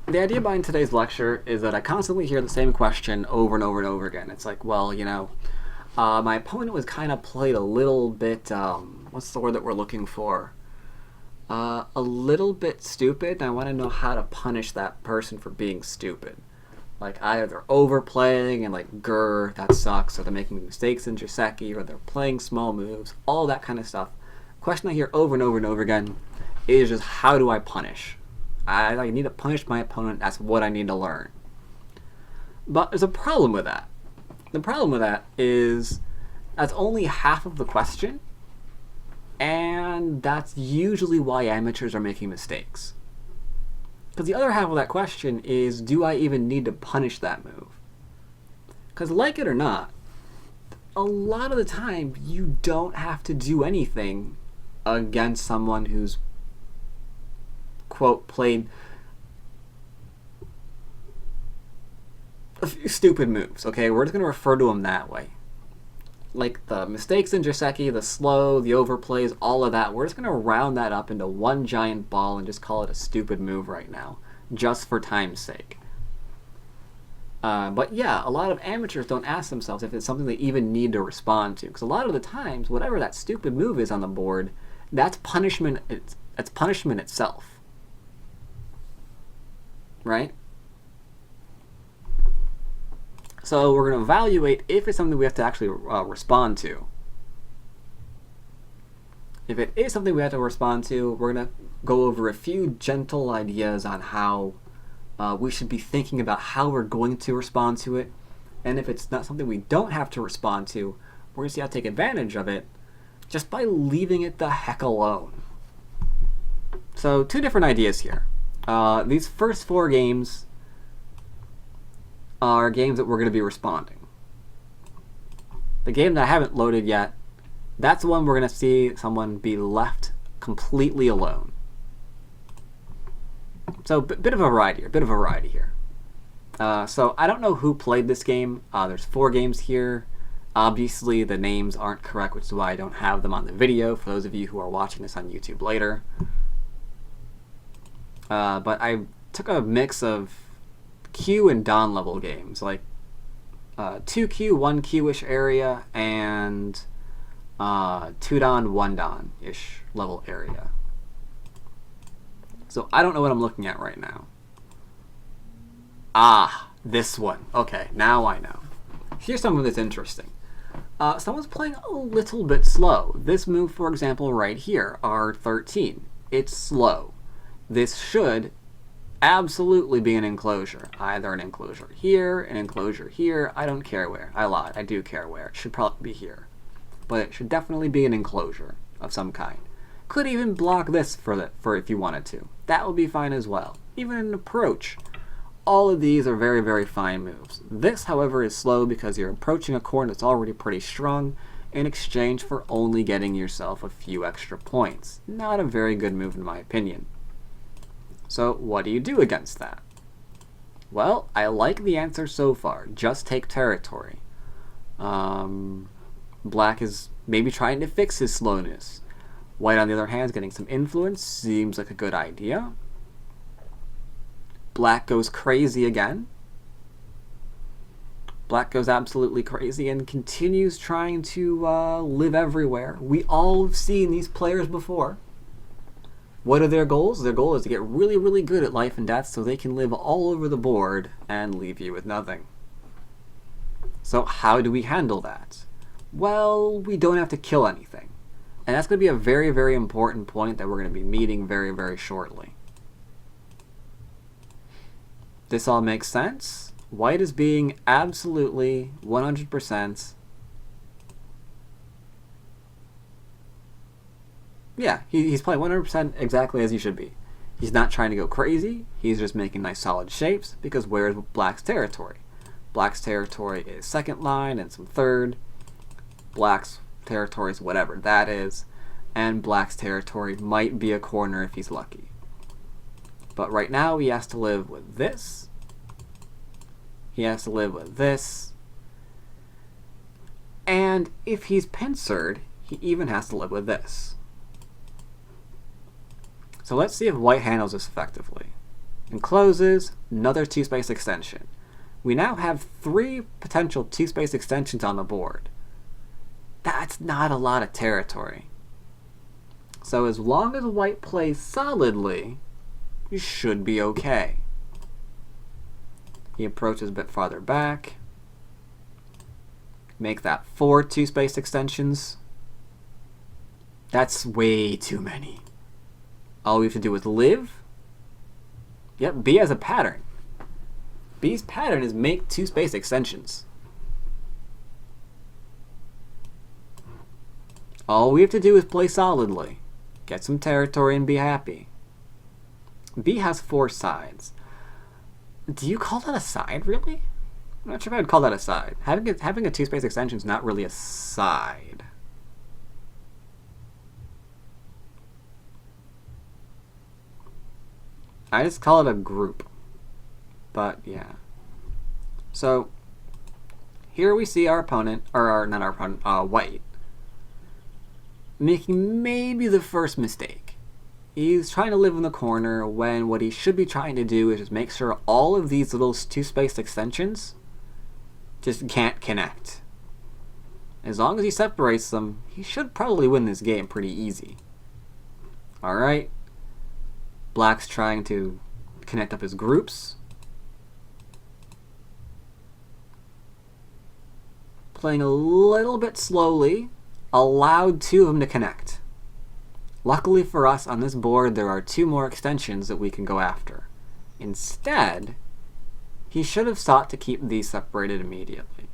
The idea behind today's lecture is that I constantly hear the same question over and over and over again. It's like, well, my opponent was kind of played a little bit, what's the word that we're looking for? A little bit stupid, and I want to know how to punish that person for being stupid. Like, either they're overplaying and like, grr, that sucks, or they're making mistakes in Joseki, or they're playing small moves, all that kind of stuff. The question I hear over and over and over again is just, how do I punish? I need to punish my opponent. That's what I need to learn. But there's a problem with that. The problem with that is that's only half of the question, and that's usually why amateurs are making mistakes. Because the other half of that question is, do I even need to punish that move? Because like it or not, a lot of the time you don't have to do anything against someone who's, quote, played a few stupid moves, okay? We're just going to refer to them that way. Like the mistakes in Joseki, the slow, the overplays, all of that, we're just going to round that up into one giant ball and just call it a stupid move right now, just for time's sake. But yeah, a lot of amateurs don't ask themselves if it's something they even need to respond to, because a lot of the times, whatever that stupid move is on the board, that's punishment. It's punishment itself, right? So we're going to evaluate if it's something we have to actually respond to. If it is something we have to respond to, we're going to go over a few gentle ideas on how we should be thinking about how we're going to respond to it. And if it's not something we don't have to respond to, we're going to see how to take advantage of it just by leaving it the heck alone. So two different ideas here. These first four games are games that we're going to be responding. The game that I haven't loaded yet, that's the one we're going to see someone be left completely alone. So bit of a variety here. So I don't know who played this game. There's 4 games here. Obviously the names aren't correct, which is why I don't have them on the video for those of you who are watching this on YouTube later. But I took a mix of Q and Don level games, like 2Q, 1Q-ish area, and 2 Don, 1 Don-ish level area. So I don't know what I'm looking at right now. Ah, this one. Okay, now I know. Here's something that's interesting. Someone's playing a little bit slow. This move, for example, right here, R13. It's slow. This should absolutely be an enclosure. Either an enclosure here, an enclosure here. I don't care where. I lied. I do care where. It should probably be here. But it should definitely be an enclosure of some kind. Could even block this for if you wanted to. That would be fine as well. Even an approach. All of these are very, very fine moves. This, however, is slow because you're approaching a corner that's already pretty strong in exchange for only getting yourself a few extra points. Not a very good move in my opinion. So what do you do against that? Well, I like the answer so far. Just take territory. Black is maybe trying to fix his slowness. White, on the other hand, is getting some influence. Seems like a good idea. Black goes crazy again. Black goes absolutely crazy and continues trying to live everywhere. We all have seen these players before. What are their goals? Their goal is to get really, really good at life and death so they can live all over the board and leave you with nothing. So how do we handle that? Well, we don't have to kill anything. And that's going to be a very, very important point that we're going to be meeting very, very shortly. This all makes sense. White is being absolutely 100%. Yeah, he's playing 100% exactly as he should be. He's not trying to go crazy. He's just making nice solid shapes because where's Black's territory? Black's territory is second line and some third. Black's territory is whatever that is. And Black's territory might be a corner if he's lucky. But right now he has to live with this. He has to live with this. And if he's pincered, he even has to live with this. So let's see if White handles this effectively. and closes, another 2-space extension. We now have 3 potential 2-space extensions on the board. That's not a lot of territory. So as long as white plays solidly, you should be okay. He approaches a bit farther back. Make that 4 2-space extensions. That's way too many. All we have to do is live. Yep, B has a pattern. B's pattern is make 2-space extensions. All we have to do is play solidly. Get some territory and be happy. B has 4 sides. Do you call that a side, really? I'm not sure if I would call that a side. Having a 2-space extension is not really a side. I just call it a group. But yeah. So here we see our opponent, or not our opponent, white, making maybe the first mistake. He's trying to live in the corner when what he should be trying to do is just make sure all of these little 2-space extensions just can't connect. As long as he separates them, he should probably win this game pretty easy. Alright. Black's trying to connect up his groups. Playing a little bit slowly, allowed 2 of them to connect. Luckily for us, on this board, there are 2 more extensions that we can go after. Instead, he should have sought to keep these separated immediately.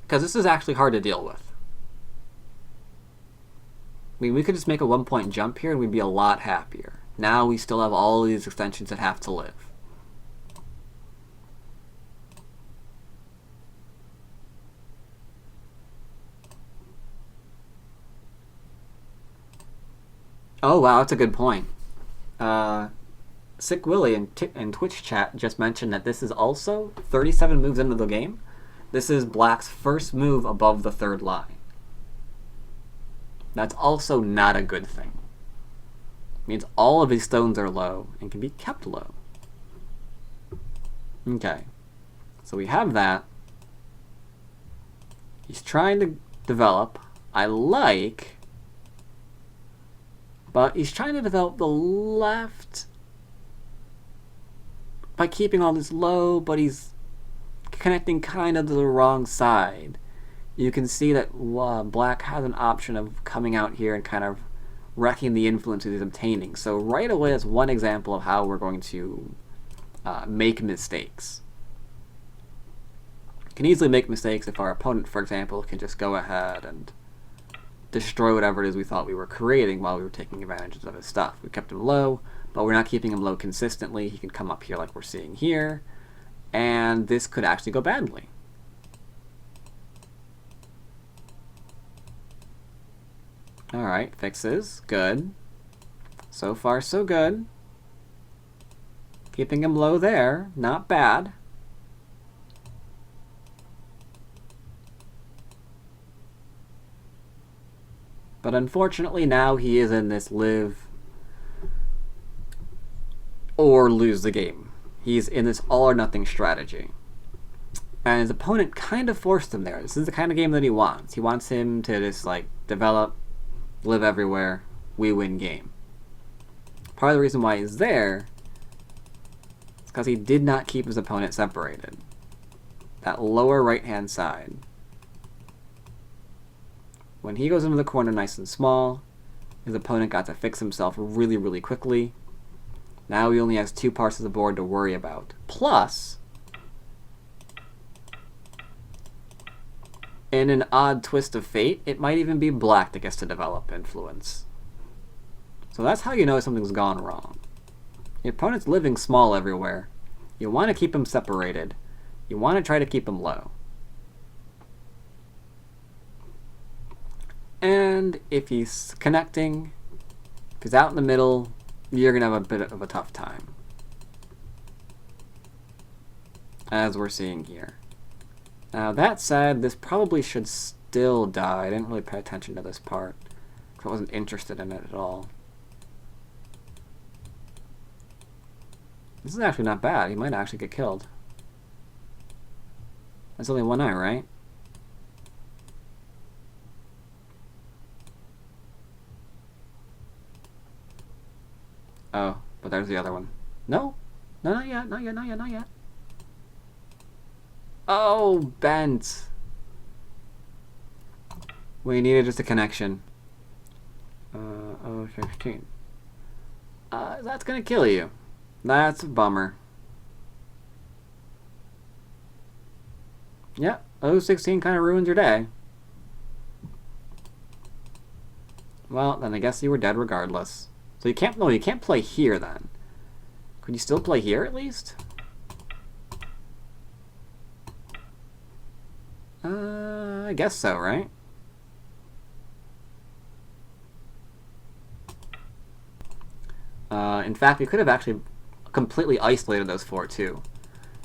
Because this is actually hard to deal with. I mean, we could just make a 1-point jump here and we'd be a lot happier. Now we still have all of these extensions that have to live. Oh wow, that's a good point. Sick Willie in Twitch chat just mentioned that this is also 37 moves into the game. This is Black's first move above the 3rd line. That's also not a good thing. It means all of his stones are low and can be kept low. Okay, so we have that. He's trying to develop. I like... But he's trying to develop the left by keeping all this low, but he's connecting kind of to the wrong side. You can see that Black has an option of coming out here and kind of wrecking the influence he's obtaining. So right away, that's one example of how we're going to make mistakes. We can easily make mistakes if our opponent, for example, can just go ahead and destroy whatever it is we thought we were creating while we were taking advantage of his stuff. We kept him low, but we're not keeping him low consistently. He can come up here like we're seeing here, and this could actually go badly. Alright, fixes. Good. So far, so good. Keeping him low there. Not bad. But unfortunately now he is in this live or lose the game. He's in this all or nothing strategy. And his opponent kind of forced him there. This is the kind of game that he wants. He wants him to just like develop, live everywhere, we win game. Part of the reason why he's there is because he did not keep his opponent separated. That lower right hand side. When he goes into the corner nice and small, his opponent got to fix himself really, really quickly. Now he only has 2 parts of the board to worry about. Plus, in an odd twist of fate, it might even be Black that gets to develop influence. So that's how you know something's gone wrong. Your opponent's living small everywhere. You want to keep him separated. You want to try to keep him low. And if he's connecting, if he's out in the middle, you're going to have a bit of a tough time. As we're seeing here. Now that said, this probably should still die. I didn't really pay attention to this part, because I wasn't interested in it at all. This is actually not bad. He might actually get killed. That's only one eye, right? Oh, but there's the other one. No. No, not yet, not yet, not yet, not yet. Oh, bent. We needed just a connection. 016. That's gonna kill you. That's a bummer. Yeah, 016 kind of ruins your day. Well, then I guess you were dead regardless. So you can't, no, you can't play here then. Could you still play here at least? I guess so, right? In fact, we could have actually completely isolated those four too.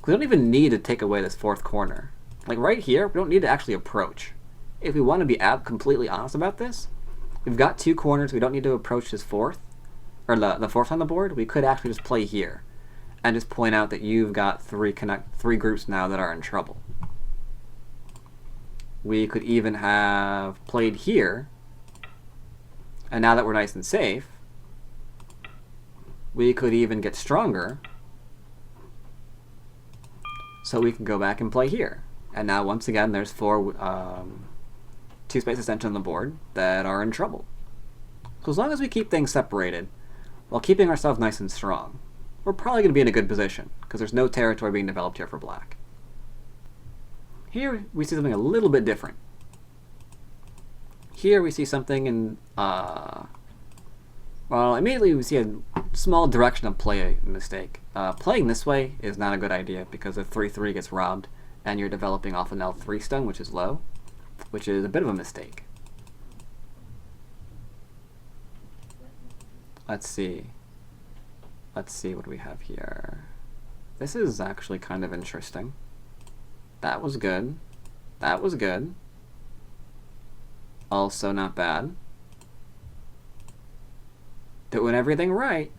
We don't even need to take away this fourth corner. Like right here, we don't need to actually approach. If we want to be completely honest about this, we've got two corners, we don't need to approach this fourth, or the fourth on the board. We could actually just play here and just point out that you've got three groups now that are in trouble. We could even have played here, and now that we're nice and safe, we could even get stronger, so we can go back and play here. And now once again, there's four two-space extensions on the board that are in trouble. So as long as we keep things separated, while keeping ourselves nice and strong, we're probably going to be in a good position, because there's no territory being developed here for black. Here, we see something a little bit different. Here we see something in, well, immediately we see a small direction of play mistake. Playing this way is not a good idea, because the 3-3 gets robbed, and you're developing off an L3 stun, which is low, which is a bit of a mistake. Let's see. Let's see what we have here. This is actually kind of interesting. That was good. That was good. Also not bad. Doing everything right.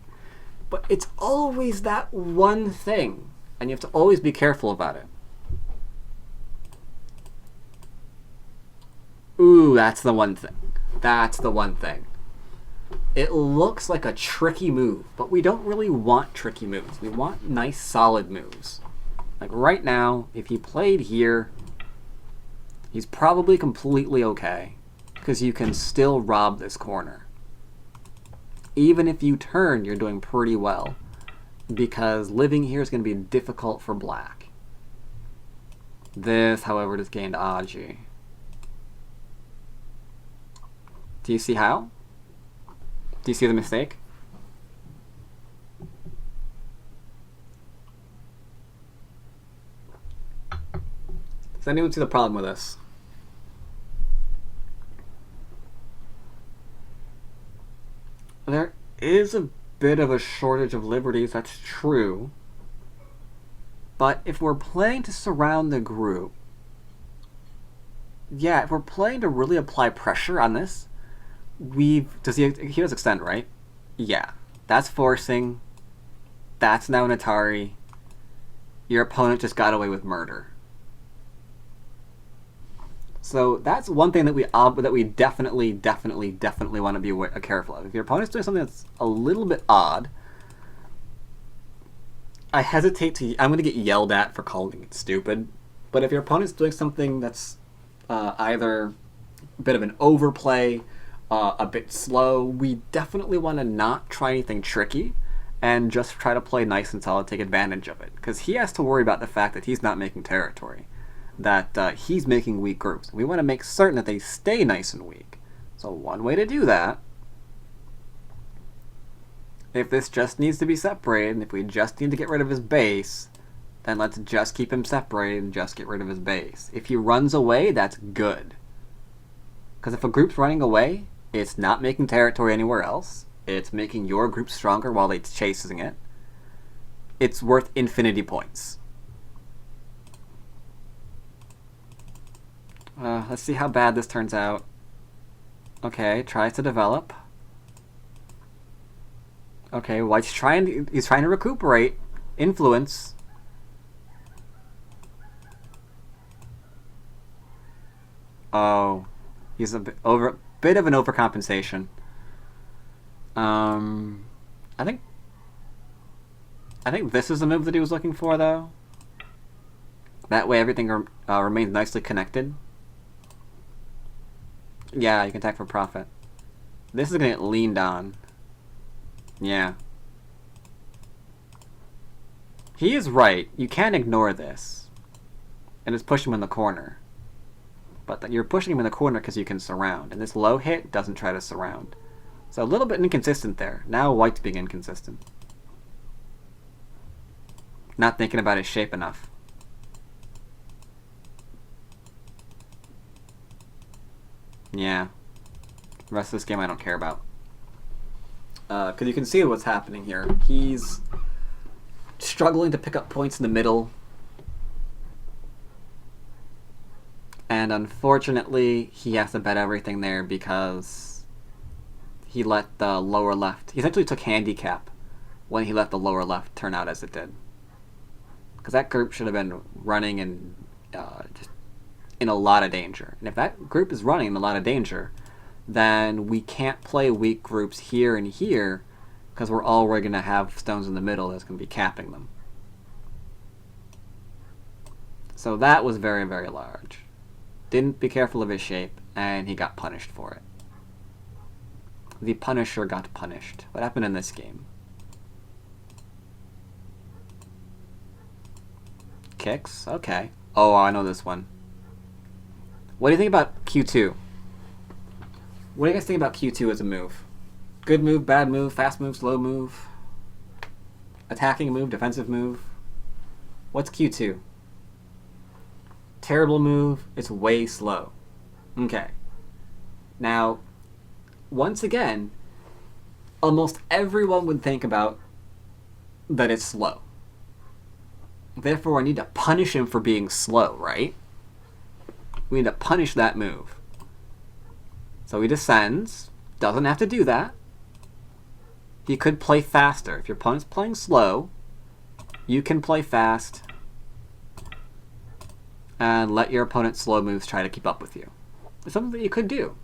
But it's always that one thing, and you have to always be careful about it. Ooh, that's the one thing. That's the one thing. It looks like a tricky move, but we don't really want tricky moves. We want nice, solid moves. Like right now, if he played here, he's probably completely okay, because you can still rob this corner. Even if you turn, you're doing pretty well, because living here is going to be difficult for black. This, however, just gained Aji. Do you see how? Do you see the mistake? Does anyone see the problem with this? There is a bit of a shortage of liberties, that's true. But if we're playing to surround the group, yeah, if we're playing to really apply pressure on this, he does extend, right? Yeah. That's forcing. That's now an Atari. Your opponent just got away with murder. So that's one thing that we definitely want to be careful of. If your opponent's doing something that's a little bit odd, I hesitate to. I'm going to get yelled at for calling it stupid. But if your opponent's doing something that's either a bit of an overplay, a bit slow, we definitely want to not try anything tricky and just try to play nice and solid, take advantage of it. Because he has to worry about the fact that he's not making territory, that he's making weak groups. We want to make certain that they stay nice and weak. So one way to do that, if this just needs to be separated, and if we just need to get rid of his base, then let's just keep him separated and just get rid of his base. If he runs away, that's good. Because if a group's running away, it's not making territory anywhere else. It's making your group stronger while it's chasing it. It's worth infinity points. Let's see how bad this turns out. Okay, tries to develop. Okay, white's trying to recuperate. Influence. Oh, he's a bit of an overcompensation. I think this is the move that he was looking for, though. That way, everything remains nicely connected. Yeah, you can attack for profit. This is gonna get leaned on. Yeah. He is right. You can't ignore this. And just push him in the corner. But you're pushing him in the corner because you can surround. And this low hit doesn't try to surround. So a little bit inconsistent there. Now white's being inconsistent. Not thinking about his shape enough. Yeah. The rest of this game I don't care about. Because you can see what's happening here. He's struggling to pick up points in the middle. And unfortunately, he has to bet everything there because he let the lower left... He essentially took handicap when he let the lower left turn out as it did. Because that group should have been running and just in a lot of danger. And if that group is running in a lot of danger, then we can't play weak groups here and here because we're already going to have stones in the middle that's going to be capping them. So that was very, very large. Didn't be careful of his shape, and he got punished for it. The Punisher got punished. What happened in this game? Kicks? Okay. Oh, I know this one. What do you think about Q2? What do you guys think about Q2 as a move? Good move, bad move, fast move, slow move? Attacking move, defensive move? What's Q2? Terrible move, it's way slow. Okay. Now, once again, almost everyone would think about that it's slow. Therefore, I need to punish him for being slow, right? We need to punish that move. So he descends. Doesn't have to do that. He could play faster. If your opponent's playing slow, you can play fast and let your opponent's slow moves try to keep up with you. It's something that you could do.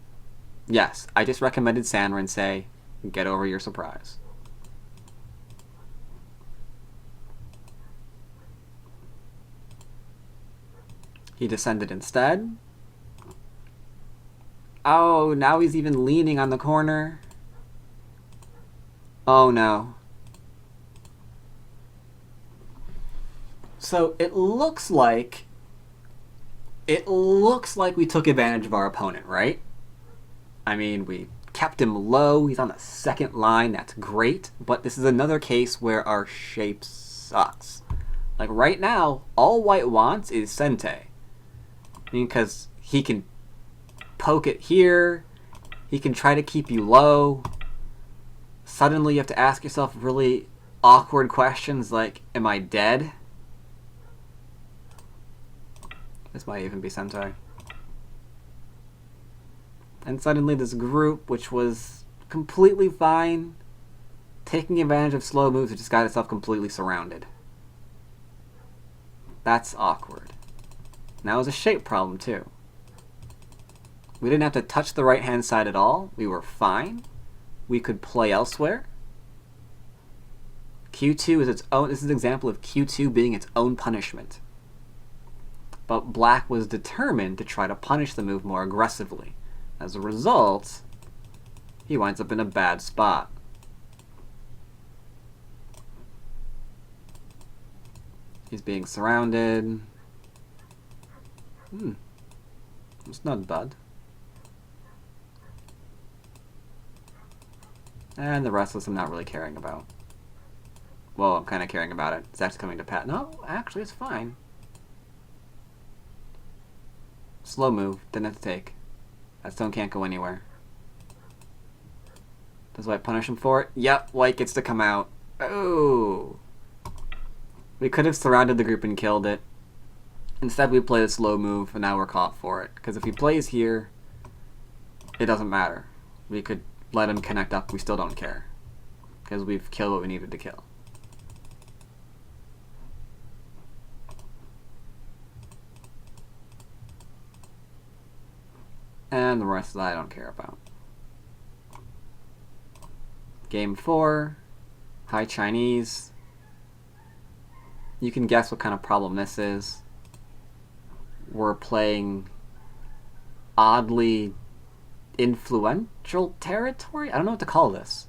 Yes, I just recommended Dwyrin say, get over your surprise. He descended instead. Oh, now he's even leaning on the corner. Oh no. So it looks like we took advantage of our opponent, right? I mean, we kept him low. He's on the second line. That's great. But this is another case where our shape sucks. Like right now, all white wants is Sente. I mean, because he can poke it here. He can try to keep you low. Suddenly you have to ask yourself really awkward questions like, am I dead? This might even be Sentai. And suddenly this group, which was completely fine, taking advantage of slow moves, it just got itself completely surrounded. That's awkward. Now it's a shape problem too. We didn't have to touch the right-hand side at all. We were fine. We could play elsewhere. Q2 is its own. This is an example of Q2 being its own punishment. But black was determined to try to punish the move more aggressively. As a result, he winds up in a bad spot. He's being surrounded. It's not bad. And the rest of this I'm not really caring about. Well, I'm kind of caring about it. Zach's coming to pat. No, actually, it's fine. Slow move. Didn't have to take. That stone can't go anywhere. Does white punish him for it? Yep, white gets to come out. Oh! We could have surrounded the group and killed it. Instead, we play the slow move, and now we're caught for it. Because if he plays here, it doesn't matter. We could let him connect up. We still don't care. Because we've killed what we needed to kill. And the rest of that I don't care about. Game 4. High Chinese. You can guess what kind of problem this is. We're playing oddly influential territory? I don't know what to call this.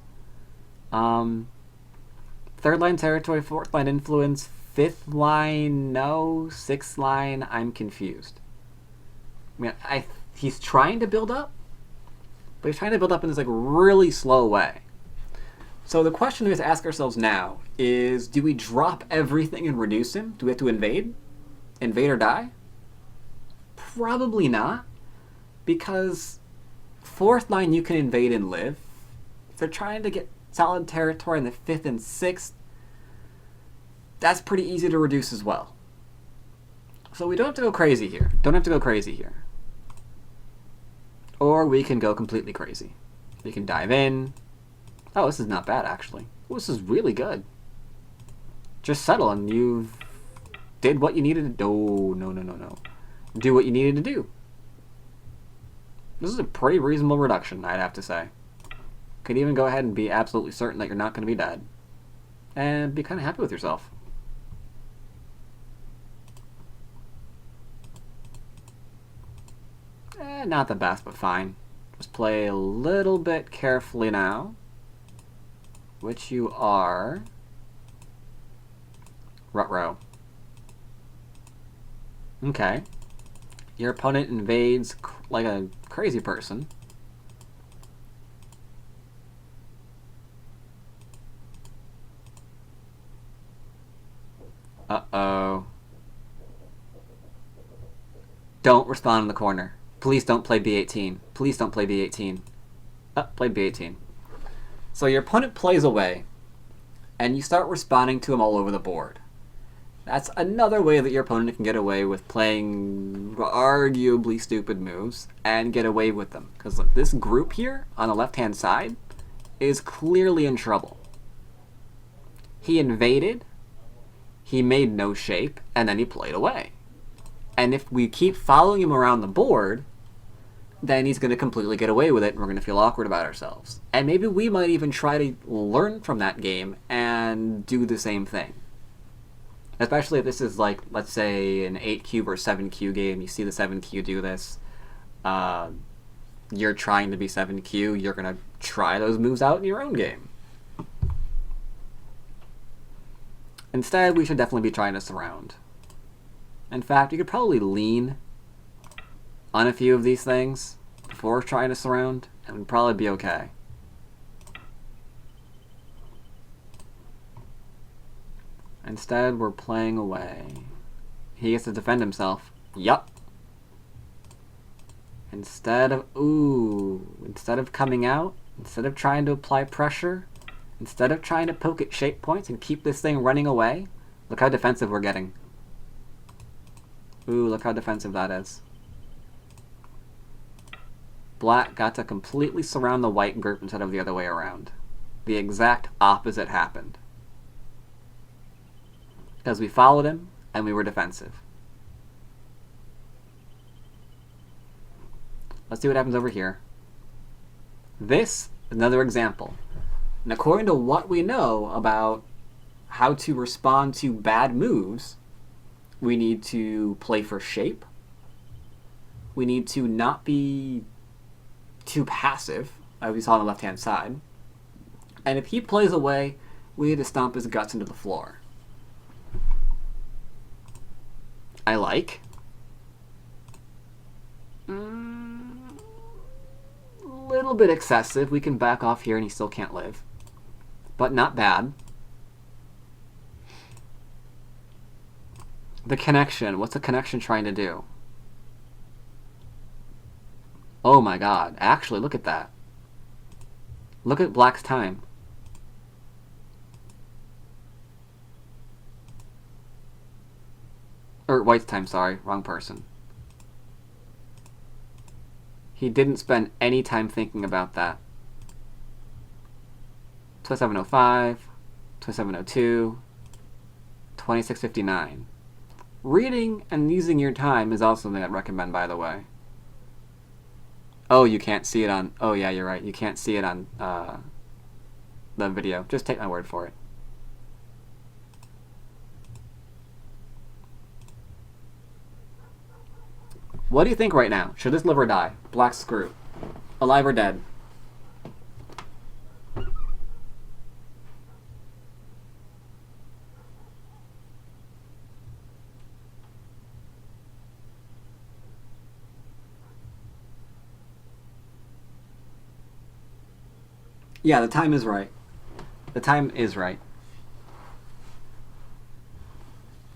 Third line territory, fourth line influence, fifth line no, sixth line I'm confused. I mean, he's trying to build up, but he's trying to build up in this like really slow way. So the question we have to ask ourselves now is, do we drop everything and reduce him? Do we have to invade? Invade or die? Probably not, because fourth line you can invade and live. If they're trying to get solid territory in the fifth and sixth, that's pretty easy to reduce as well. So we don't have to go crazy here. Or we can go completely crazy. We can dive in. Oh, this is not bad, actually. Oh, this is really good. Just settle and you've did what you needed to do. No. Do what you needed to do. This is a pretty reasonable reduction, I'd have to say. Could even go ahead and be absolutely certain that you're not going to be dead. And be kind of happy with yourself. Not the best, but fine. Just play a little bit carefully now. Which you are... Ruh-roh. Okay. Your opponent invades like a crazy person. Uh-oh. Don't respond in the corner. Please don't play B18. Please don't play B18. Play B18. So your opponent plays away, and you start responding to him all over the board. That's another way that your opponent can get away with playing arguably stupid moves and get away with them. Because look, this group here on the left-hand side is clearly in trouble. He invaded, he made no shape, and then he played away. And if we keep following him around the board, then he's going to completely get away with it, and we're going to feel awkward about ourselves. And maybe we might even try to learn from that game and do the same thing. Especially if this is like, let's say, an 8Q or 7Q game. You see the 7Q do this. You're trying to be 7Q. You're going to try those moves out in your own game. Instead, we should definitely be trying to surround. In fact, you could probably lean on a few of these things before trying to surround, and we'd probably be okay. Instead, we're playing away. He gets to defend himself. Yup. Instead of coming out, instead of trying to apply pressure, instead of trying to poke at shape points and keep this thing running away, look how defensive we're getting. Ooh, look how defensive that is. Black got to completely surround the white group instead of the other way around. The exact opposite happened. Because we followed him, and we were defensive. Let's see what happens over here. This, another example. And according to what we know about how to respond to bad moves, we need to play for shape. We need to not be too passive, as we saw on the left-hand side. And if he plays away, we need to stomp his guts into the floor. I like. Little bit excessive. We can back off here and he still can't live. But not bad. The connection. What's the connection trying to do? Oh my god. Actually, look at that. Look at Black's time. Or White's time, sorry. Wrong person. He didn't spend any time thinking about that. 2705, 2702, 2659. Reading and using your time is also something I'd recommend, by the way. Oh, you can't see it on... Oh, yeah, you're right. You can't see it on the video. Just take my word for it. What do you think right now? Should this live or die? Black screw. Alive or dead? Yeah, the time is right. The time is right.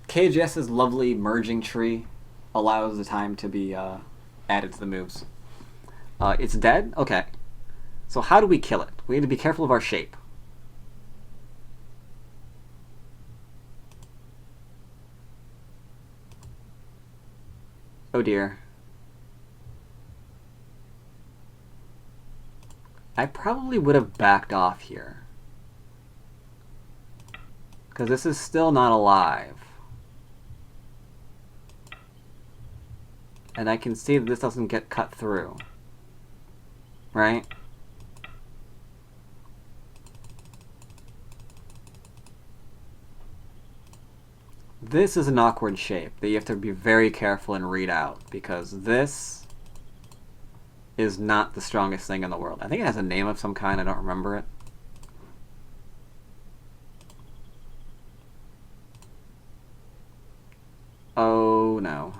KGS's lovely merging tree allows the time to be added to the moves. It's dead? Okay. So how do we kill it? We need to be careful of our shape. Oh dear. I probably would have backed off here. Because this is still not alive. And I can see that this doesn't get cut through. Right? This is an awkward shape that you have to be very careful and read out, because this is not the strongest thing in the world. I think it has a name of some kind, I don't remember it. Oh no.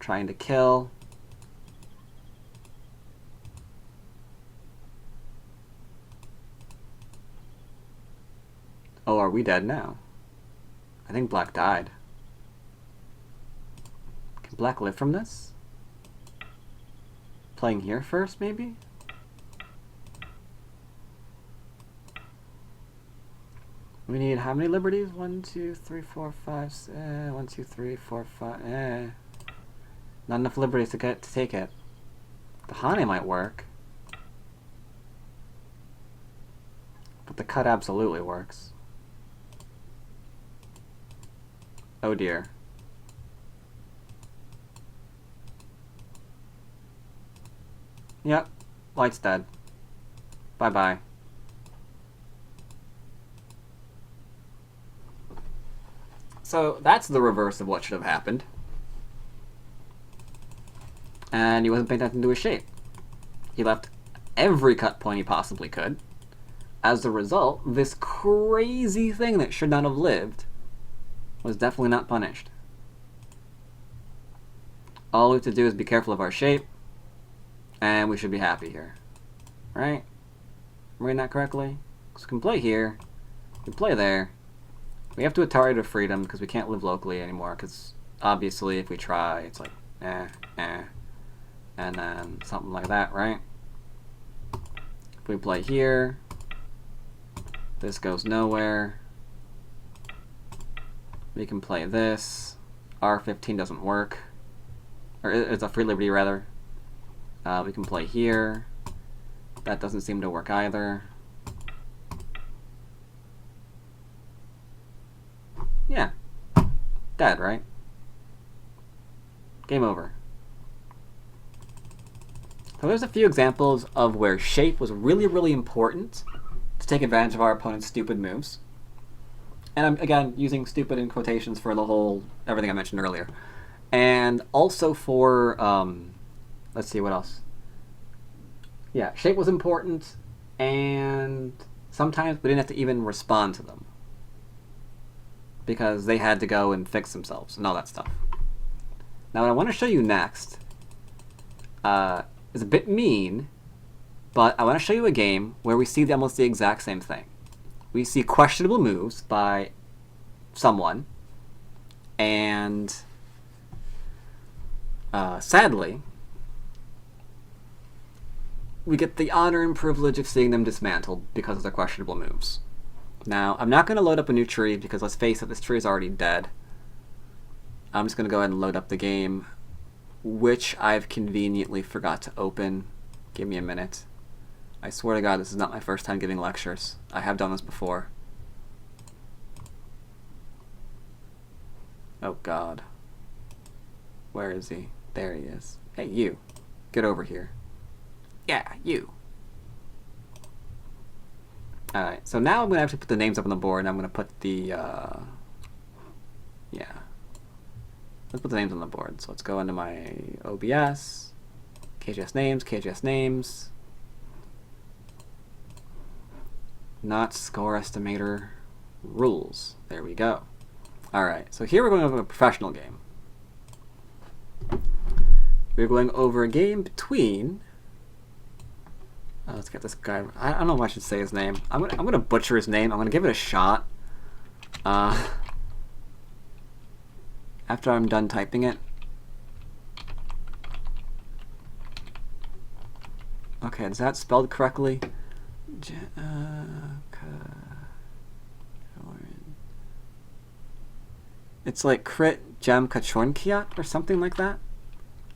Trying to kill. Oh, are we dead now? I think Black died. Can Black live from this? Playing here first, maybe? We need how many liberties? 1, 2, 3, 4, 5, 1, 2, 3, 4, 5, Not enough liberties to take it. The Hane might work. But the cut absolutely works. Oh dear. Yep, Light's dead. Bye-bye. So that's the reverse of what should have happened. And he wasn't paying attention to his shape. He left every cut point he possibly could. As a result, this crazy thing that should not have lived was definitely not punished. All we have to do is be careful of our shape, and we should be happy here. Right? Am I reading that correctly? So we can play here, we can play there. We have to Atari to freedom because we can't live locally anymore, because obviously if we try, it's like, and then something like that, right? If we play here, this goes nowhere. We can play this. R15 doesn't work. Or it's a free liberty, rather. We can play here. That doesn't seem to work either. Yeah. Dead, right? Game over. So there's a few examples of where shape was really, really important to take advantage of our opponent's stupid moves. And I'm, again, using stupid in quotations for the whole, everything I mentioned earlier. And also for, let's see, what else? Yeah, shape was important, and sometimes we didn't have to even respond to them, because they had to go and fix themselves and all that stuff. Now what I want to show you next is a bit mean, but I want to show you a game where we see almost the exact same thing. We see questionable moves by someone, and sadly, we get the honor and privilege of seeing them dismantled because of their questionable moves. Now, I'm not going to load up a new tree because, let's face it, this tree is already dead. I'm just going to go ahead and load up the game, which I've conveniently forgot to open. Give me a minute. I swear to God, this is not my first time giving lectures. I have done this before. Oh God. Where is he? There he is. Hey, you. Get over here. Yeah, you. Alright, so now I'm going to actually put the names up on the board, and I'm going to put the, yeah. Let's put the names on the board. So let's go into my OBS, KGS names. Not score estimator rules. There we go. Alright, so here we're going over a professional game. We're going over a game between... let's get this guy... I don't know if I should say his name. I'm gonna butcher his name. I'm gonna give it a shot. After I'm done typing it. Okay, is that spelled correctly? It's like Crit Jem Kachornkiat or something like that.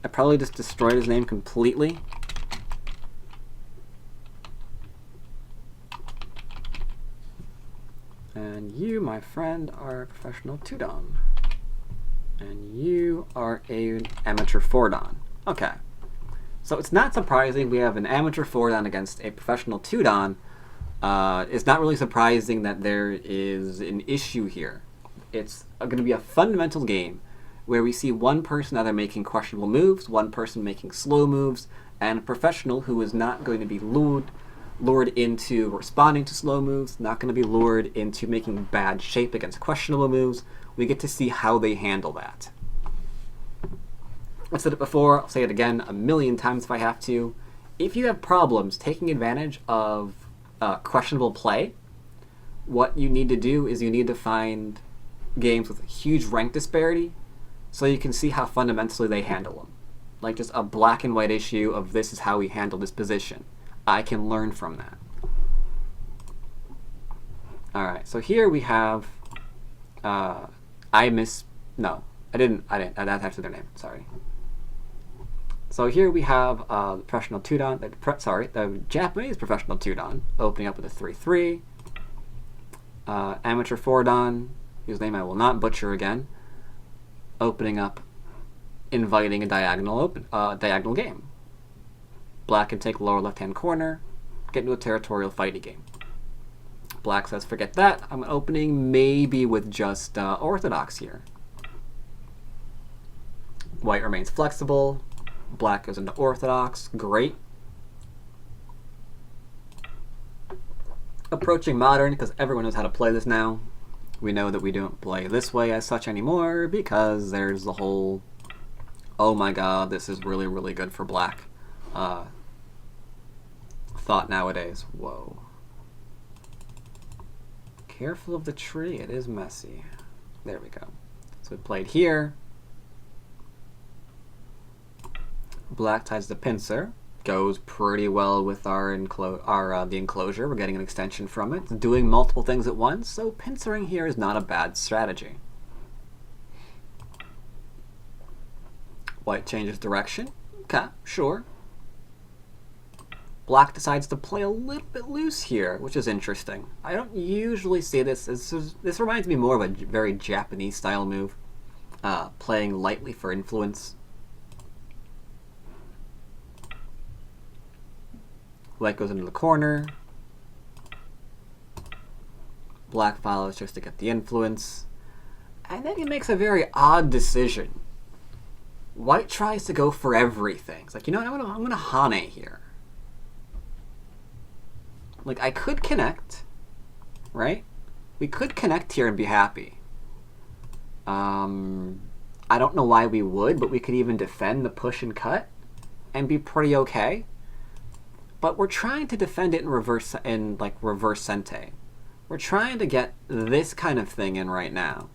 I probably just destroyed his name completely. And you, my friend, are a professional 2-dan. And you are an amateur 4-dan. Okay. So it's not surprising we have an amateur 4-dan against a professional 2-dan. It's not really surprising that there is an issue here. It's going to be a fundamental game where we see one person either making questionable moves, one person making slow moves, and a professional who is not going to be lured into responding to slow moves, not going to be lured into making bad shape against questionable moves. We get to see how they handle that. I've said it before, I'll say it again a million times if I have to. If you have problems taking advantage of questionable play, what you need to do is you need to find games with huge rank disparity so you can see how fundamentally they handle them. Like just a black and white issue of this is how we handle this position. I can learn from that. Alright, so here we have no, I didn't that's actually their name, sorry. So here we have the professional 2-dan, the Japanese professional 2-dan opening up with a 3-3. Amateur 4-dan, whose name I will not butcher again, opening up, inviting a diagonal game. Black can take lower left-hand corner, get into a territorial fighty game. Black says, forget that. I'm opening maybe with just orthodox here. White remains flexible. Black goes into orthodox. Great. Approaching modern, because everyone knows how to play this now. We know that we don't play this way as such anymore because there's the whole, oh my god, this is really, really good for black thought nowadays. Whoa. Careful of the tree, it is messy. There we go. So we played here. Black ties the pincer. Goes pretty well with the enclosure. We're getting an extension from it. It's doing multiple things at once, so pincering here is not a bad strategy. White changes direction. Okay, sure. Black decides to play a little bit loose here, which is interesting. I don't usually see this. This reminds me more of a very Japanese style move. Playing lightly for influence. White goes into the corner. Black follows just to get the influence. And then he makes a very odd decision. White tries to go for everything. It's like, you know what, I'm gonna Hane here. Like, I could connect, right? We could connect here and be happy. I don't know why we would, but we could even defend the push and cut and be pretty okay. But we're trying to defend it in reverse sente. We're trying to get this kind of thing in right now.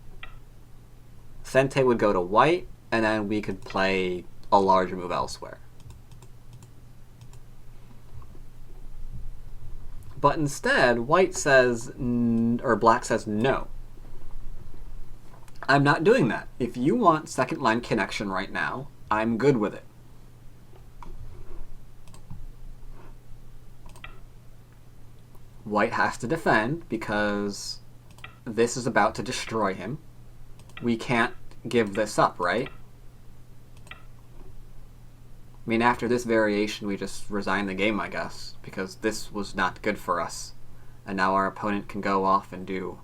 Sente would go to white, and then we could play a larger move elsewhere. But instead, white says, or black says, no. I'm not doing that. If you want second line connection right now, I'm good with it. White has to defend because this is about to destroy him. We can't give this up, right? I mean, after this variation, we just resign the game, I guess, because this was not good for us. And now our opponent can go off and do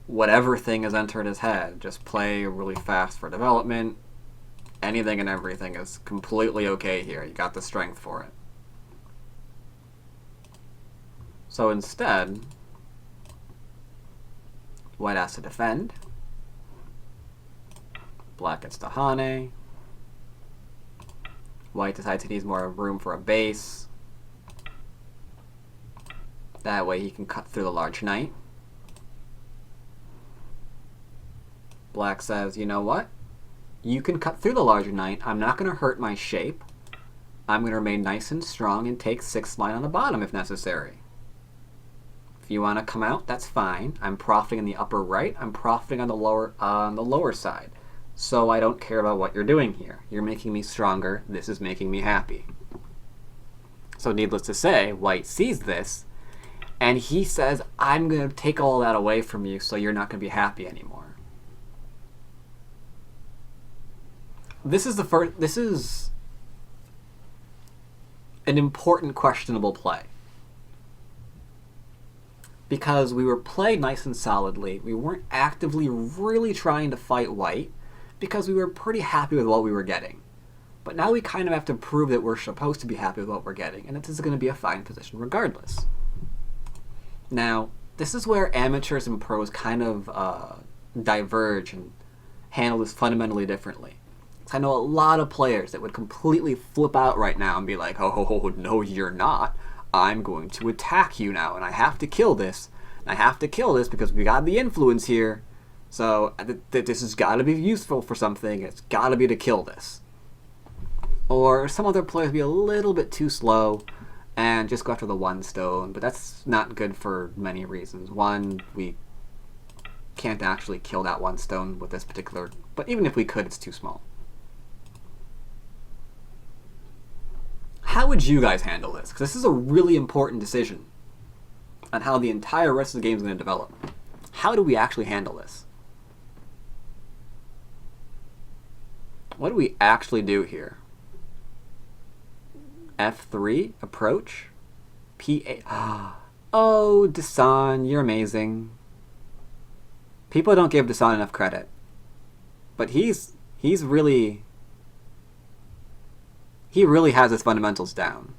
whatever thing has entered his head. Just play really fast for development. Anything and everything is completely okay here. You got the strength for it. So instead, white has to defend. Black gets to Hane. White decides he needs more room for a base. That way he can cut through the large knight. Black says, you know what? You can cut through the larger knight. I'm not going to hurt my shape. I'm going to remain nice and strong and take 6th line on the bottom if necessary. If you want to come out, that's fine. I'm profiting in the upper right. I'm profiting on the lower side. So I don't care about what you're doing here. You're making me stronger. This is making me happy. So needless to say, white sees this, and he says, I'm going to take all that away from you so you're not going to be happy anymore. This is an important questionable play. Because we were played nice and solidly. We weren't actively really trying to fight white because we were pretty happy with what we were getting. But now we kind of have to prove that we're supposed to be happy with what we're getting, and this is going to be a fine position regardless. Now, this is where amateurs and pros kind of diverge and handle this fundamentally differently. I know a lot of players that would completely flip out right now and be like, oh, no, you're not. I'm going to attack you now, and I have to kill this. And I have to kill this because we got the influence here. So this has got to be useful for something. It's got to be to kill this. Or some other players be a little bit too slow and just go after the one stone. But that's not good for many reasons. One, we can't actually kill that one stone with this particular... But even if we could, it's too small. How would you guys handle this? Because this is a really important decision on how the entire rest of the game is going to develop. How do we actually handle this? What do we actually do here? F3, approach. P8. Oh, Dasan, you're amazing. People don't give Dasan enough credit. But he's really... He really has his fundamentals down.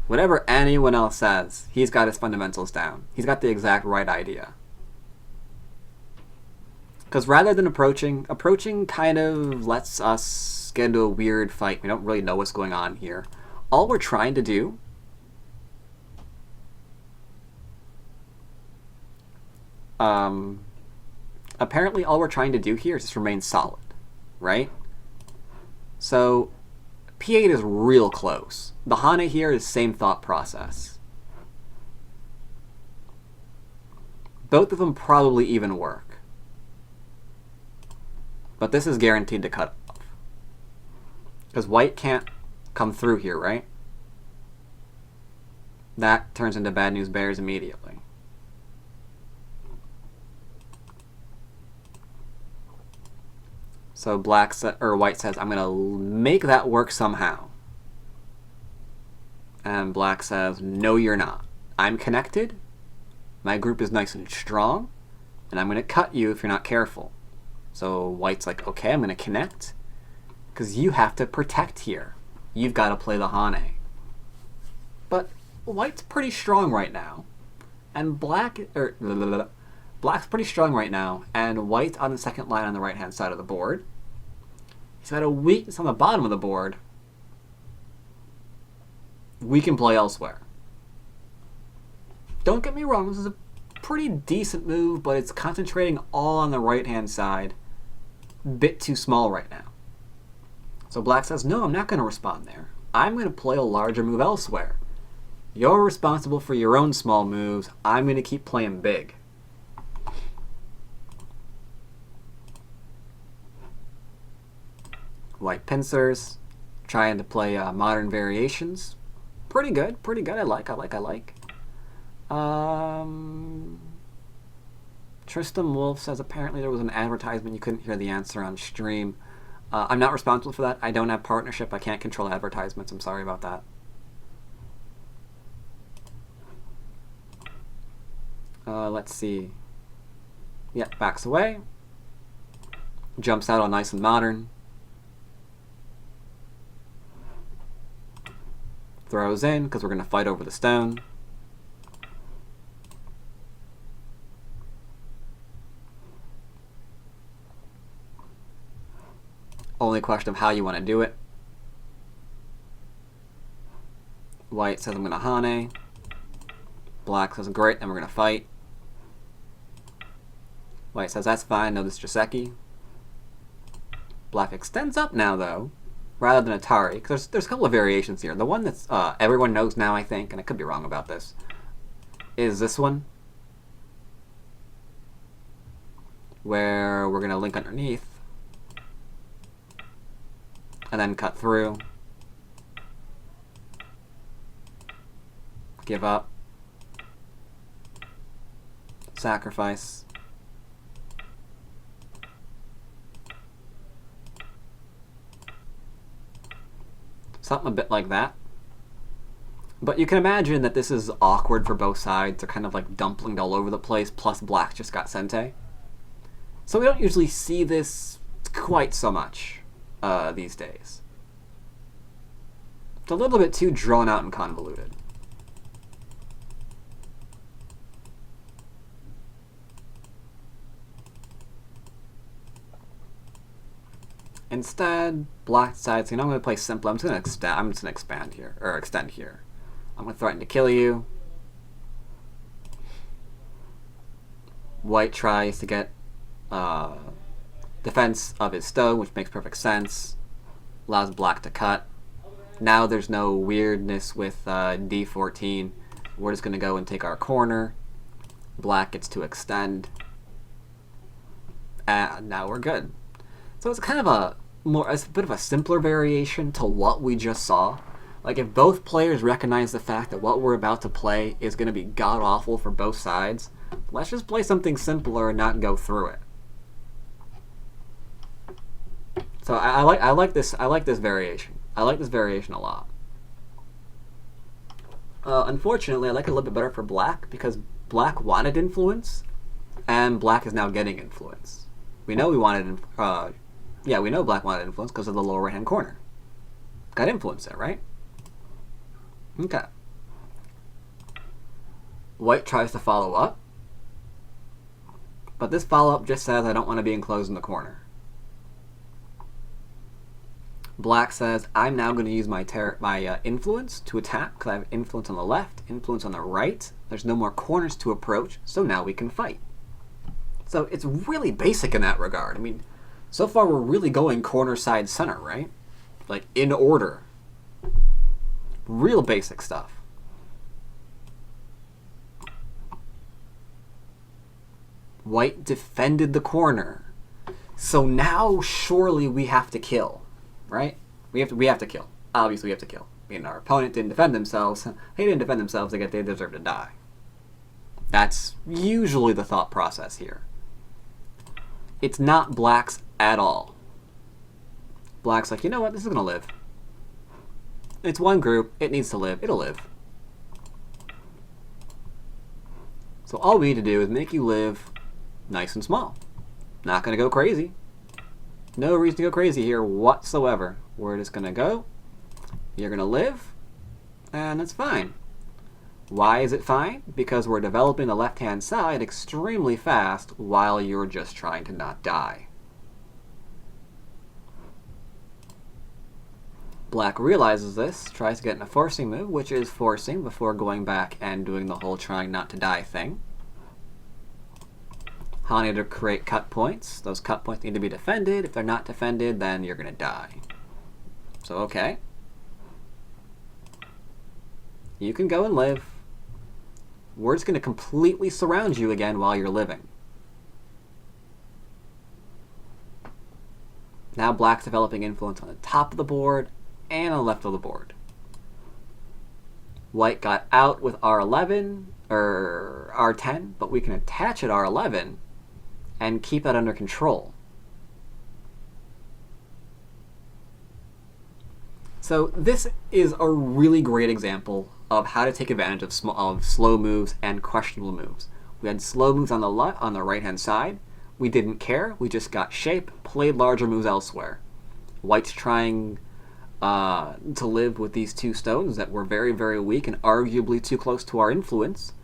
Whatever anyone else says, he's got his fundamentals down. He's got the exact right idea. Because rather than approaching kind of lets us get into a weird fight. We don't really know what's going on here. All we're trying to do apparently all we're trying to do here is just remain solid, right? So P8 is real close. The Hane here is same thought process. Both of them probably even work. But this is guaranteed to cut off. Because white can't come through here, right? That turns into bad news bears immediately. So white says, I'm going to make that work somehow. And black says, no, you're not. I'm connected. My group is nice and strong. And I'm going to cut you if you're not careful. So white's like, okay, I'm going to connect. Because you have to protect here. You've got to play the Hane. But white's pretty strong right now. And black's pretty strong right now. And white's on the second line on the right-hand side of the board. He's got a weakness on the bottom of the board. We can play elsewhere. Don't get me wrong, this is a pretty decent move, but it's concentrating all on the right-hand side. Bit too small right now. So black says, no, I'm not going to respond there. I'm going to play a larger move elsewhere. You're responsible for your own small moves. I'm going to keep playing big. White pincers, trying to play modern variations. Pretty good. I like. Tristram Wolf says apparently there was an advertisement, you couldn't hear the answer on stream. I'm not responsible for that. I don't have partnership. I can't control advertisements. I'm sorry about that. Let's see. Yeah, backs away. Jumps out all nice and modern. Throws in, because we're going to fight over the stone. Only question of how you want to do it. White says I'm going to Hane. Black says great, and we're going to fight. White says that's fine, no, this is Joseki. Black extends up now, though, rather than Atari, because there's a couple of variations here. The one that's everyone knows now, I think, and I could be wrong about this, is this one, where we're going to link underneath, and then cut through, give up, sacrifice, something a bit like that. But you can imagine that this is awkward for both sides. They're kind of like dumplinged all over the place, plus Black just got Sente. So we don't usually see this quite so much these days. It's a little bit too drawn out and convoluted. Instead, Black decides, you know, I'm going to play simple. I'm just going to expand here, or extend here. I'm going to threaten to kill you. White tries to get defense of his stone, which makes perfect sense. Allows Black to cut. Now there's no weirdness with D14. We're just going to go and take our corner. Black gets to extend. And now we're good. So it's kind of a bit of a simpler variation to what we just saw. Like, if both players recognize the fact that what we're about to play is going to be god-awful for both sides, let's just play something simpler and not go through it. So I like this variation. I like this variation a lot. Unfortunately, I like it a little bit better for Black, because Black wanted influence, and Black is now getting influence. We know we wanted we know Black wanted influence because of the lower right-hand corner. Got influence there, right? Okay. White tries to follow up, but this follow-up just says I don't want to be enclosed in the corner. Black says I'm now going to use my influence to attack, because I have influence on the left, influence on the right. There's no more corners to approach, so now we can fight. So it's really basic in that regard. I mean, so far we're really going corner, side, center, right? Like, in order. Real basic stuff. White defended the corner. So now surely we have to kill, right? We have to kill. Obviously we have to kill. I mean, our opponent didn't defend themselves. They didn't defend themselves, they deserve to die. That's usually the thought process here. It's not Black's at all. Black's like, you know what, this is going to live. It's one group, it needs to live, it'll live. So all we need to do is make you live nice and small. Not going to go crazy. No reason to go crazy here whatsoever. We're just going to go, you're going to live, and that's fine. Why is it fine? Because we're developing the left-hand side extremely fast while you're just trying to not die. Black realizes this, tries to get in a forcing move, which is forcing before going back and doing the whole trying not to die thing. Hane to create cut points. Those cut points need to be defended. If they're not defended, then you're going to die. So, okay. You can go and live. We're just going to completely surround you again while you're living. Now Black's developing influence on the top of the board and on the left of the board. White got out with R11, or R10, but we can attach at R11 and keep that under control. So this is a really great example of how to take advantage of slow moves and questionable moves. We had slow moves on the right-hand side. We didn't care. We just got shape, played larger moves elsewhere. White's trying to live with these two stones that were very, very weak and arguably too close to our influence.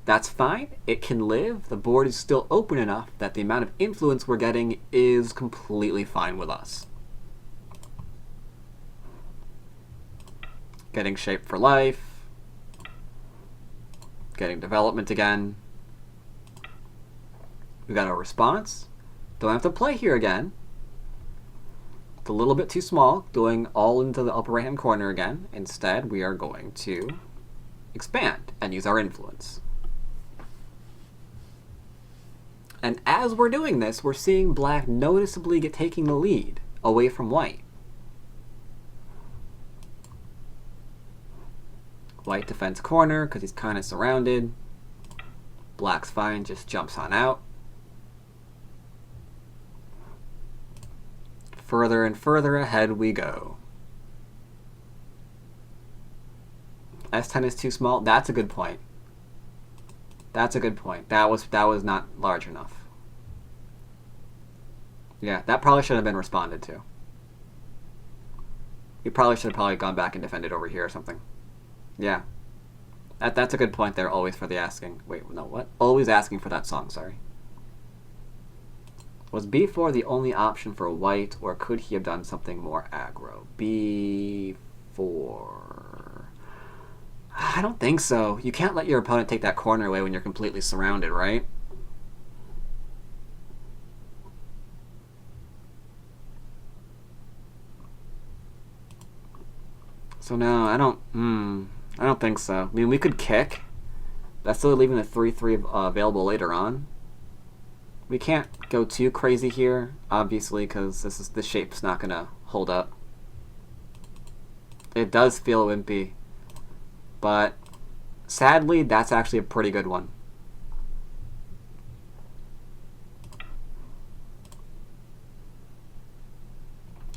That's fine. It can live. The board is still open enough that the amount of influence we're getting is completely fine with us. Getting shape for life. Getting development again. We got our response. Don't have to play here again. It's a little bit too small, going all into the upper right-hand corner again. Instead, we are going to expand and use our influence. And as we're doing this, we're seeing black noticeably taking the lead away from white. White defends corner because he's kind of surrounded. Black's fine, just jumps on out. Further and further ahead we go. S10 is too small. That's a good point. That's a good point. That was not large enough. Yeah, that probably should have been responded to. You probably should have gone back and defended over here or something. Yeah. That's a good point there, always for the asking. Wait, no, what? Always asking for that song, sorry. Was B4 the only option for white, or could he have done something more aggro? B4... I don't think so. You can't let your opponent take that corner away when you're completely surrounded, right? So no, I don't think so. I mean, we could kick. That's still leaving the 3-3 available later on. We can't go too crazy here, obviously, because this shape's not gonna hold up. It does feel wimpy. But sadly, that's actually a pretty good one.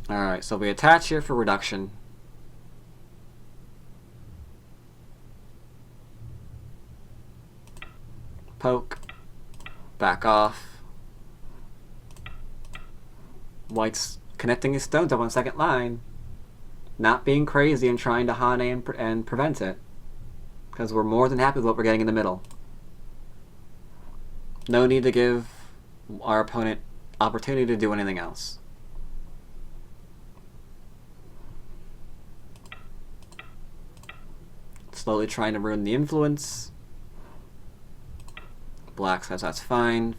Alright, so we attach here for reduction. Poke. Back off. White's connecting his stones up on the second line. Not being crazy and trying to hane and prevent it. Because we're more than happy with what we're getting in the middle. No need to give our opponent opportunity to do anything else. Slowly trying to ruin the influence. Black says that's fine.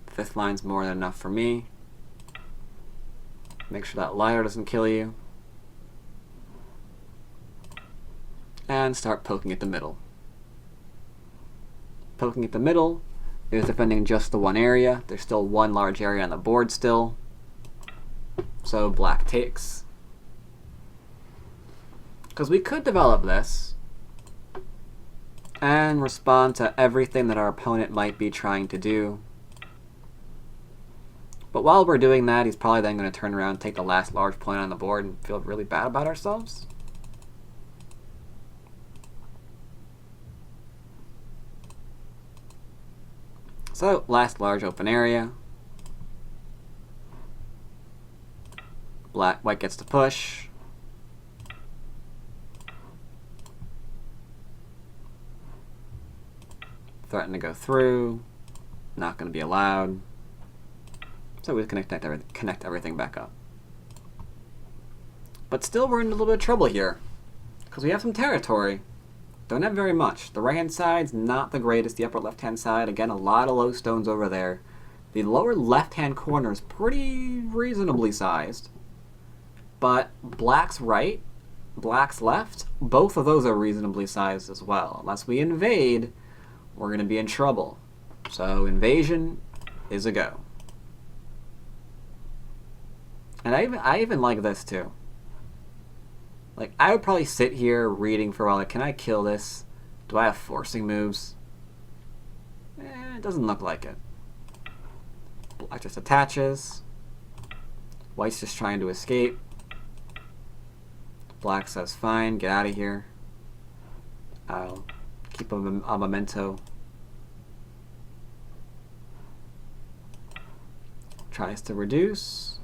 Fifth line's more than enough for me. Make sure that lighter doesn't kill you. And start poking at the middle. Poking at the middle is defending just the one area. There's still one large area on the board still. So black takes. Because we could develop this and respond to everything that our opponent might be trying to do. But while we're doing that, he's probably then going to turn around and take the last large point on the board and feel really bad about ourselves. So, last large open area. White gets to push. Threaten to go through. Not going to be allowed. So we connect everything back up. But still we're in a little bit of trouble here. Because we have some territory. Don't have very much. The right-hand side's not the greatest. The upper left-hand side, again, a lot of low stones over there. The lower left-hand corner is pretty reasonably sized. But black's right, black's left, both of those are reasonably sized as well. Unless we invade, we're going to be in trouble. So invasion is a go. And I even like this too. Like, I would probably sit here reading for a while, like, can I kill this? Do I have forcing moves? It doesn't look like it. Black just attaches. White's just trying to escape. Black says, fine, get out of here. I'll keep a memento. Tries to reduce.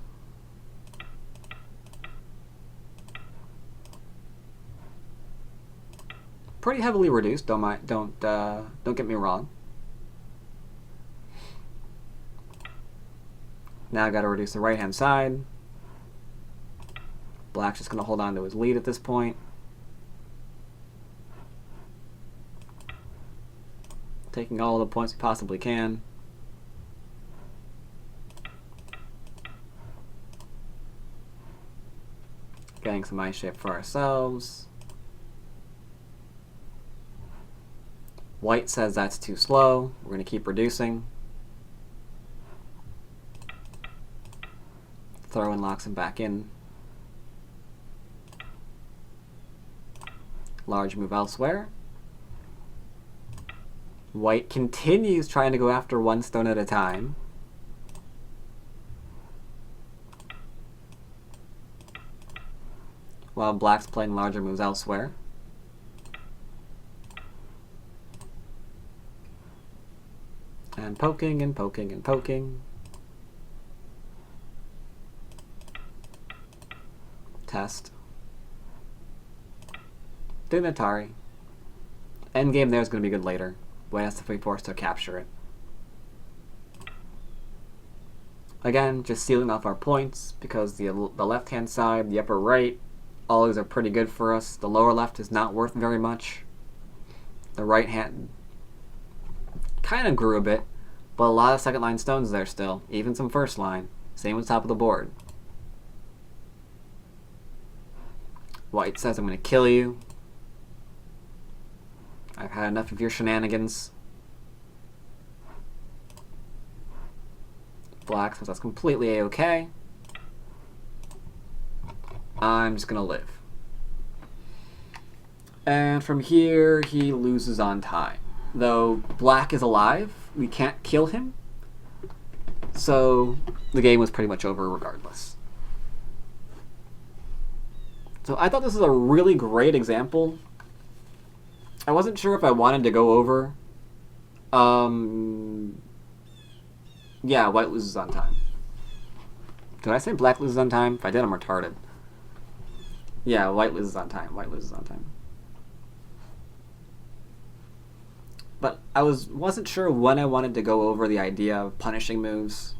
Pretty heavily reduced. Don't get me wrong. Now I got to reduce the right-hand side. Black's just going to hold on to his lead at this point. Taking all the points we possibly can. Getting some ice shape for ourselves. White says that's too slow. We're going to keep reducing. Throw-in locks him back in. Large move elsewhere. White continues trying to go after one stone at a time. While Black's playing larger moves elsewhere. And poking and poking and poking. Test. Do an Atari. Endgame there is going to be good later. White has to be forced to capture it. Again, just sealing off our points because the left-hand side, the upper right, all these are pretty good for us. The lower left is not worth very much. The right hand kind of grew a bit, but a lot of second line stones there still. Even some first line. Same with top of the board. White says, I'm going to kill you. I've had enough of your shenanigans. Black says that's completely a-okay. I'm just going to live. And from here, he loses on time. Though Black is alive, we can't kill him. So the game was pretty much over regardless. So I thought this was a really great example. I wasn't sure if I wanted to go over. Yeah, White loses on time. Did I say Black loses on time? If I did, I'm retarded. Yeah, White loses on time. White loses on time. But I wasn't sure when I wanted to go over the idea of punishing moves.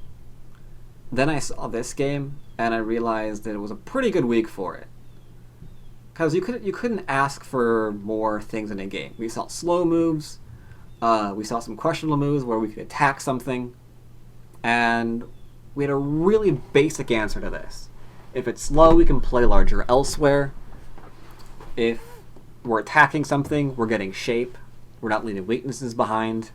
Then I saw this game, and I realized that it was a pretty good week for it. Because you couldn't ask for more things in a game. We saw slow moves, we saw some questionable moves where we could attack something, and we had a really basic answer to this. If it's slow, we can play larger elsewhere. If we're attacking something, we're getting shape. We're not leaving weaknesses behind.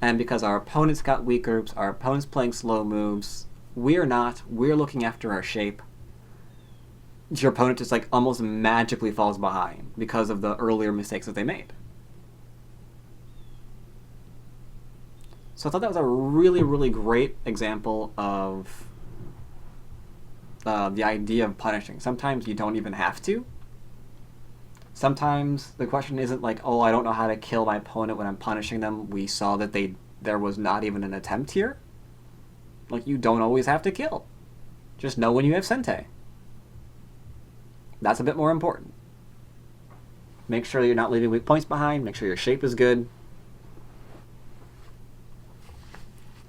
And because our opponents got weak groups, our opponents playing slow moves, we're not. We're looking after our shape. Your opponent just like almost magically falls behind because of the earlier mistakes that they made. So I thought that was a really, really great example of the idea of punishing. Sometimes you don't even have to. Sometimes the question isn't like, oh, I don't know how to kill my opponent when I'm punishing them. We saw that there was not even an attempt here. Like, you don't always have to kill. Just know when you have Sente. That's a bit more important. Make sure you're not leaving weak points behind. Make sure your shape is good.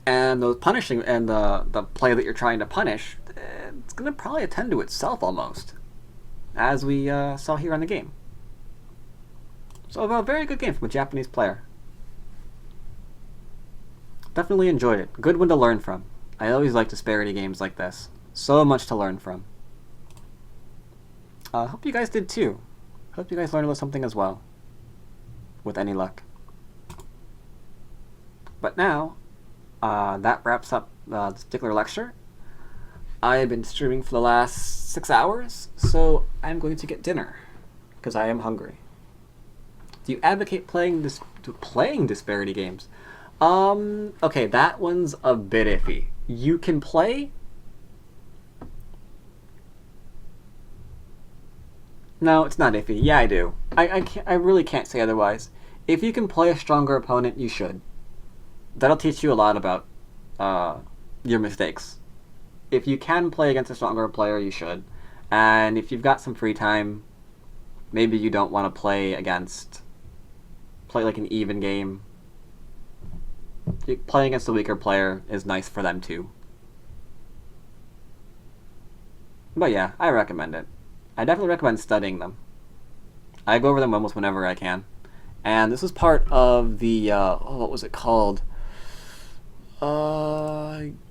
And those punishing and the play that you're trying to punish, it's going to probably attend to itself almost, as we saw here on the game. So a very good game from a Japanese player. Definitely enjoyed it. Good one to learn from. I always like disparity games like this. So much to learn from. Hope you guys did too. Hope you guys learned a little something as well. With any luck. But now, that wraps up this particular lecture. I have been streaming for the last 6 hours, so I'm going to get dinner. Because I am hungry. Do you advocate playing disparity games? Okay, that one's a bit iffy. You can play. No, it's not iffy. Yeah, I do. I really can't say otherwise. If you can play a stronger opponent, you should. That'll teach you a lot about your mistakes. If you can play against a stronger player, you should. And if you've got some free time, maybe you don't want to play like an even game. Playing against a weaker player is nice for them too. But yeah, I recommend it. I definitely recommend studying them. I go over them almost whenever I can. And this was part of the, what was it called?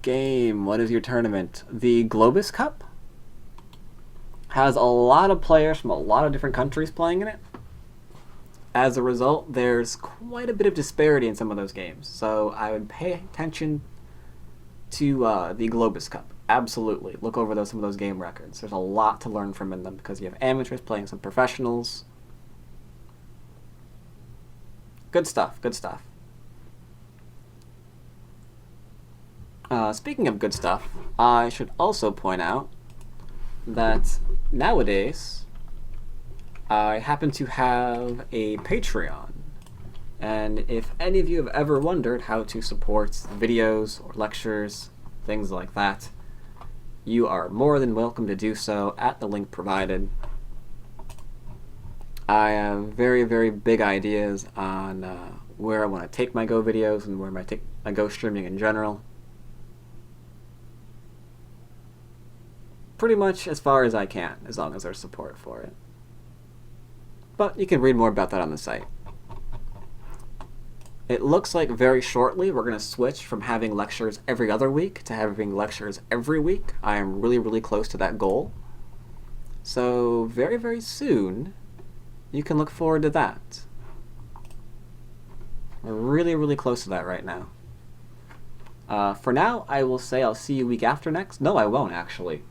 Game. What is your tournament? The Globus Cup? Has a lot of players from a lot of different countries playing in it. As a result, there's quite a bit of disparity in some of those games. So I would pay attention to the Globus Cup. Absolutely. Look over some of those game records. There's a lot to learn from in them because you have amateurs playing some professionals. Good stuff, good stuff. Speaking of good stuff, I should also point out that nowadays I happen to have a Patreon. And if any of you have ever wondered how to support videos or lectures, things like that, you are more than welcome to do so at the link provided. I have very, very big ideas on where I want to take my Go videos and where I take my Go streaming in general. Pretty much as far as I can, as long as there's support for it. But you can read more about that on the site. It looks like very shortly we're going to switch from having lectures every other week to having lectures every week. I am really, really close to that goal. So very, very soon, you can look forward to that. We're really, really close to that right now. For now, I will say I'll see you week after next. No, I won't, actually.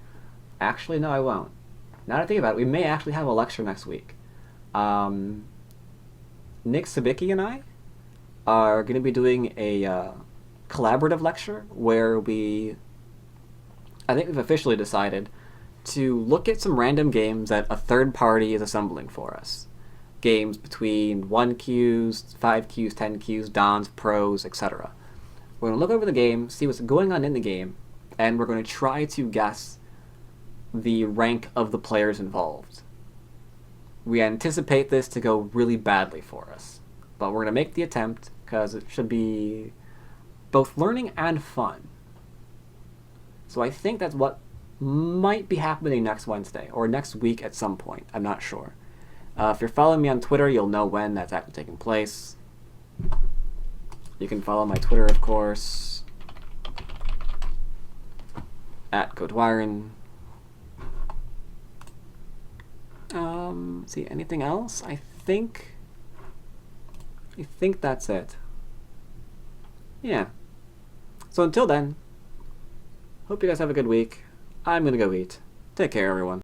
Actually, no, I won't. Now that I think about it, we may actually have a lecture next week. Nick Sabicki and I are going to be doing a collaborative lecture where I think we've officially decided to look at some random games that a third party is assembling for us. Games between 1 Qs, 5 Qs, 10 Qs, Dons, Pros, etc. We're going to look over the game, see what's going on in the game, and we're going to try to guess the rank of the players involved. We anticipate this to go really badly for us, but we're going to make the attempt because it should be both learning and fun. So I think that's what might be happening next Wednesday, or next week at some point. I'm not sure. If you're following me on Twitter, you'll know when that's actually taking place. You can follow my Twitter, of course, at Dwyrin. See, anything else? I think that's it. Yeah. So until then, hope you guys have a good week. I'm gonna go eat. Take care, everyone.